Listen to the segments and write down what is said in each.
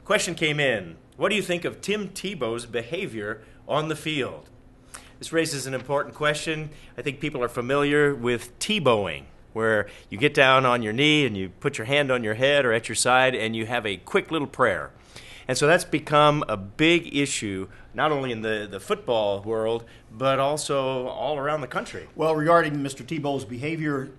Question came in. What do you think of Tim Tebow's behavior on the field? This raises an important question. I think people are familiar with Tebowing, where you get down on your knee and you put your hand on your head or at your side and you have a quick little prayer. And so that's become a big issue, not only in the football world, but also all around the country. Well, regarding Mr. Tebow's behavior,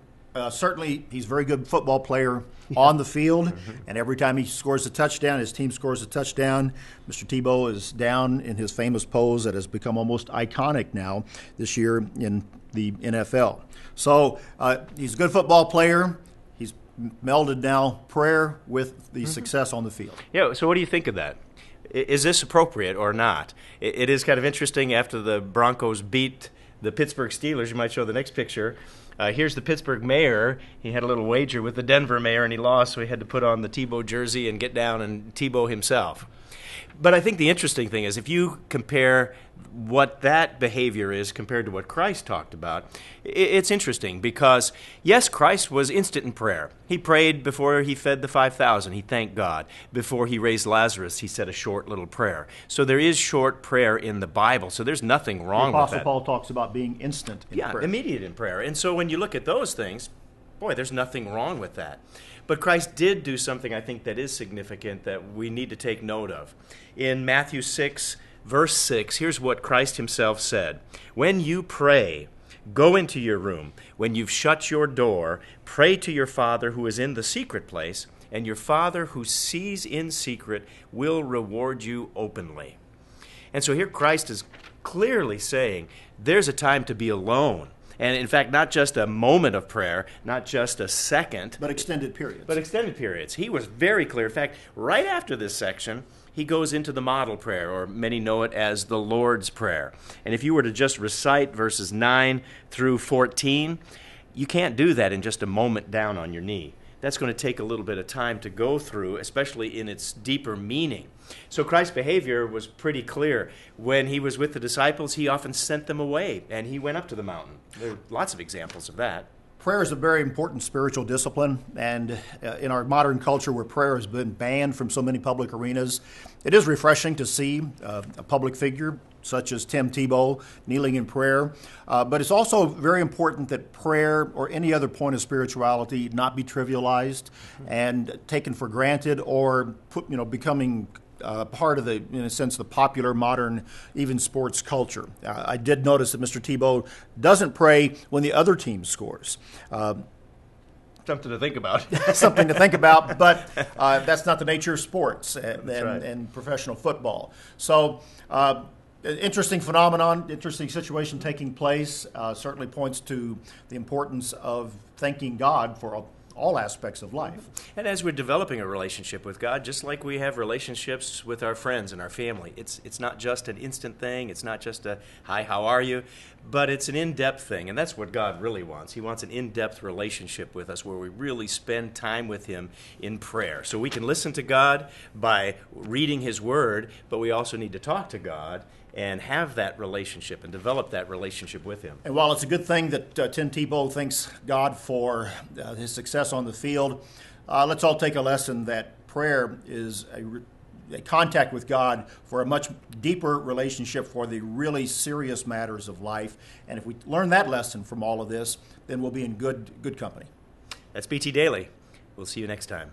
certainly he's a very good football player on the field, and every time he scores a touchdown, his team scores a touchdown, Mr. Tebow is down in his famous pose that has become almost iconic now this year in the NFL. So he's a good football player. He's melded now prayer with the success on the field. Yeah, so what do you think of that? Is this appropriate or not? It is kind of interesting after the Broncos beat the Pittsburgh Steelers. You might show the next picture. Here's the Pittsburgh mayor. He had a little wager with the Denver mayor, and he lost, so he had to put on the Tebow jersey and get down and Tebow himself. But I think the interesting thing is if you compare what that behavior is compared to what Christ talked about, it's interesting because, yes, Christ was instant in prayer. He prayed before he fed the 5,000. He thanked God. Before he raised Lazarus, he said a short little prayer. So there is short prayer in the Bible, so there's nothing wrong with that. The Apostle Paul talks about being instant in prayer. Yeah, immediate in prayer. And so when you look at those things, boy, there's nothing wrong with that. But Christ did do something, I think, that is significant that we need to take note of. In Matthew 6, verse 6, here's what Christ himself said. When you pray, go into your room. When you've shut your door, pray to your Father who is in the secret place, and your Father who sees in secret will reward you openly. And so here Christ is clearly saying there's a time to be alone. And in fact, not just a moment of prayer, not just a second. But extended periods. He was very clear. In fact, right after this section, he goes into the model prayer, or many know it as the Lord's Prayer. And if you were to just recite verses 9 through 14, you can't do that in just a moment down on your knee. That's going to take a little bit of time to go through, especially in its deeper meaning. So Christ's behavior was pretty clear. When he was with the disciples, he often sent them away, and he went up to the mountain. There are lots of examples of that. Prayer is a very important spiritual discipline, and in our modern culture where prayer has been banned from so many public arenas, it is refreshing to see a public figure such as Tim Tebow kneeling in prayer. But it's also very important that prayer or any other point of spirituality not be trivialized and taken for granted or becoming part of in a sense, the popular modern, even sports culture. I did notice that Mr. Tebow doesn't pray when the other team scores. Something to think about. Something to think about, but that's not the nature of sports and professional football. So, interesting phenomenon, interesting situation taking place. Certainly points to the importance of thanking God for all aspects of life. And as we're developing a relationship with God, just like we have relationships with our friends and our family, it's not just an instant thing, it's not just a, hi, how are you, but it's an in-depth thing, and that's what God really wants. He wants an in-depth relationship with us where we really spend time with Him in prayer. So we can listen to God by reading His Word, but we also need to talk to God and have that relationship and develop that relationship with Him. And while it's a good thing that Tim Tebow thanks God for his success on the field, let's all take a lesson that prayer is a contact with God for a much deeper relationship for the really serious matters of life. And if we learn that lesson from all of this, then we'll be in good company. That's BT Daily. We'll see you next time.